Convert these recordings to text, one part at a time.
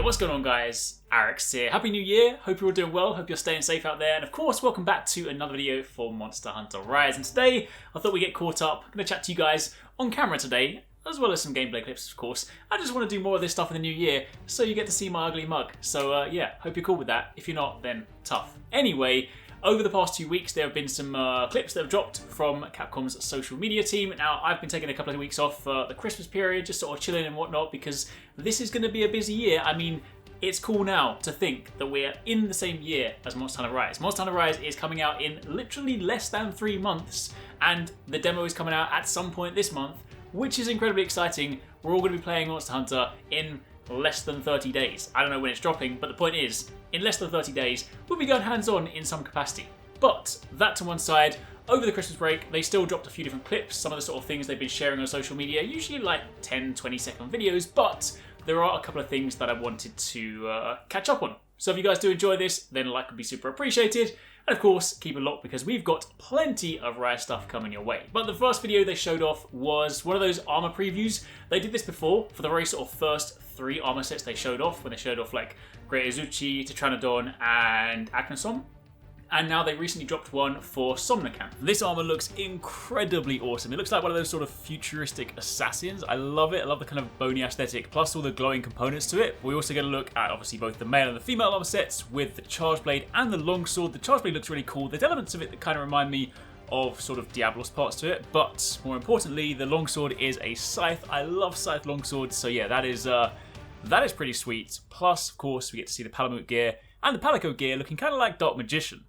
What's going on, guys? Arekkz here. Happy New Year. Hope you're all doing well. Hope you're staying safe out there. And of course, welcome back to another video for Monster Hunter Rise. And today, I thought we'd get caught up. I'm going to chat to you guys on camera today, as well as some gameplay clips, of course. I just want to do more of this stuff in the new year, so you get to see my ugly mug. So yeah, hope you're cool with that. If you're not, then tough. Anyway, over the past 2 weeks, there have been some clips that have dropped from Capcom's social media team. Now, I've been taking a couple of weeks off for the Christmas period, just sort of chilling and whatnot, because this is going to be a busy year. I mean, it's cool now to think that we're in the same year as Monster Hunter Rise. Monster Hunter Rise is coming out in literally less than 3 months, and the demo is coming out at some point this month, which is incredibly exciting. We're all going to be playing Monster Hunter in less than 30 days. I don't know when it's dropping, but the point is, in less than 30 days, we'll be going hands-on in some capacity. But that to one side, over the Christmas break, they still dropped a few different clips, some of the sort of things they've been sharing on social media, usually like 10, 20-second videos, but there are a couple of things that I wanted to catch up on. So if you guys do enjoy this, then a like would be super appreciated. And of course, keep it locked because we've got plenty of rare stuff coming your way. But the first video they showed off was one of those armor previews. They did this before for the very sort of first 3 armor sets they showed off, when they showed off like Great Izuchi, Tetranodon, and Aknosom. And now they recently dropped one for Somnacamp. This armor looks incredibly awesome. It looks like one of those sort of futuristic assassins. I love it. I love the kind of bony aesthetic, plus all the glowing components to it. We also get a look at obviously both the male and the female armor sets with the charge blade and the longsword. The charge blade looks really cool. There's elements of it that kind of remind me of sort of Diablos parts to it, but more importantly, the longsword is a scythe. I love scythe longswords, so yeah, that is pretty sweet. Plus, of course, we get to see the Palamute gear and the Palico gear looking kind of like Dark Magician.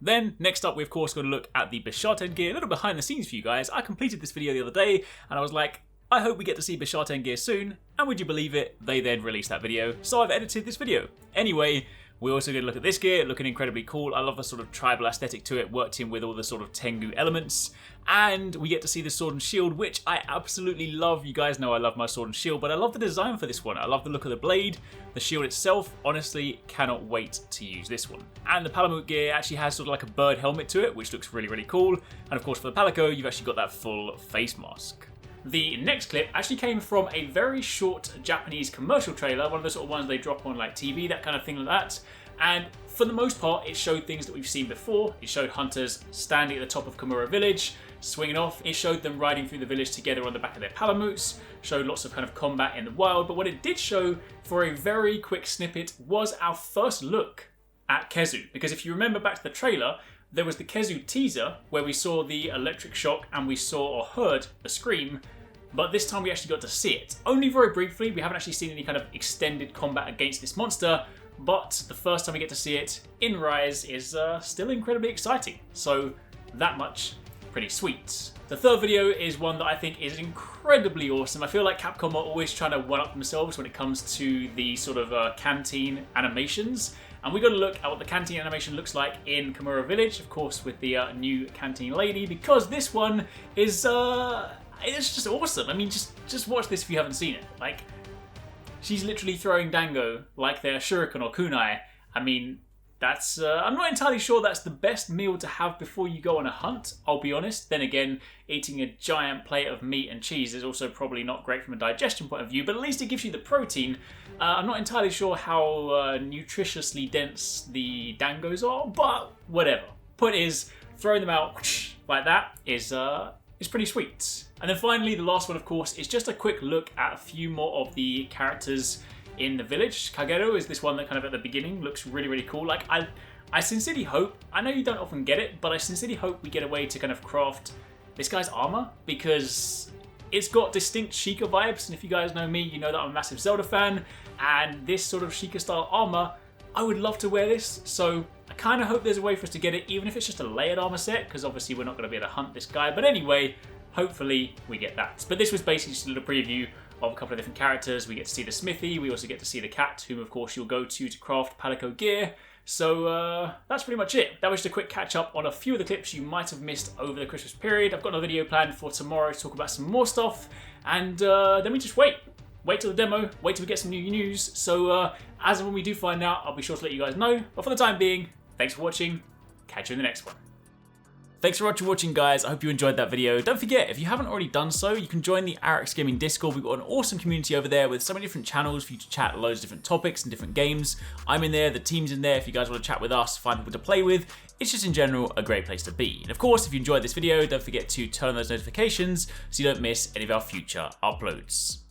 Then, next up, we of course got to look at the Bisharten gear, a little behind the scenes for you guys. I completed this video the other day, and I was like, I hope we get to see Bisharten gear soon, and would you believe it, they then released that video, so I've edited this video. Anyway, we also get to look at this gear, looking incredibly cool. I love the sort of tribal aesthetic to it, worked in with all the sort of Tengu elements. And we get to see the sword and shield, which I absolutely love. You guys know I love my sword and shield, but I love the design for this one. I love the look of the blade, the shield itself. Honestly, cannot wait to use this one. And the Palamute gear actually has sort of like a bird helmet to it, which looks really, really cool. And of course for the Palico, you've actually got that full face mask. The next clip actually came from a very short Japanese commercial trailer, one of the sort of ones they drop on like TV, that kind of thing like that. And for the most part, it showed things that we've seen before. It showed hunters standing at the top of Kamura village, swinging off. It showed them riding through the village together on the back of their Palamutes, showed lots of kind of combat in the wild. But what it did show for a very quick snippet was our first look at Khezu. Because if you remember back to the trailer, there was the Khezu teaser where we saw the electric shock and we saw or heard the scream. But this time we actually got to see it. Only very briefly. We haven't actually seen any kind of extended combat against this monster. But the first time we get to see it in Rise is still incredibly exciting. So that much, pretty sweet. The third video is one that I think is incredibly awesome. I feel like Capcom are always trying to one-up themselves when it comes to the sort of canteen animations. And we got to look at what the canteen animation looks like in Kamura Village, of course, with the new canteen lady, because this one is it's just awesome. I mean, just watch this if you haven't seen it. Like, she's literally throwing dango like they're shuriken or kunai. I mean, that's I'm not entirely sure that's the best meal to have before you go on a hunt, I'll be honest. Then again, eating a giant plate of meat and cheese is also probably not great from a digestion point of view, but at least it gives you the protein. I'm not entirely sure how nutritiously dense the dangos are, but whatever. Point is, throwing them out like that is pretty sweet. And then finally, the last one, of course, is just a quick look at a few more of the characters in the village. Kagero is this one that kind of at the beginning looks really, really cool. Like, I sincerely hope, I know you don't often get it, but I sincerely hope we get a way to kind of craft this guy's armor, because it's got distinct Sheikah vibes, and if you guys know me, you know that I'm a massive Zelda fan, and this sort of Sheikah style armor, I would love to wear this, so I kind of hope there's a way for us to get it, even if it's just a layered armor set, because obviously we're not going to be able to hunt this guy, but anyway, hopefully we get that. But this was basically just a little preview of a couple of different characters. We get to see the smithy, we also get to see the cat, whom of course you'll go to craft Palico gear. So that's pretty much it. That was just a quick catch up on a few of the clips you might have missed over the Christmas period. I've got another video planned for tomorrow to talk about some more stuff, and then we just wait till the demo, wait till we get some new news. So as and when we do find out, I'll be sure to let you guys know. But for the time being, thanks for watching, catch you in the next one. Thanks so much for watching, guys. I hope you enjoyed that video. Don't forget, if you haven't already done so, you can join the Arekkz Gaming Discord. We've got an awesome community over there with so many different channels for you to chat loads of different topics and different games. I'm in there, the team's in there if you guys want to chat with us, find people to play with. It's just in general a great place to be. And of course, if you enjoyed this video, don't forget to turn on those notifications so you don't miss any of our future uploads.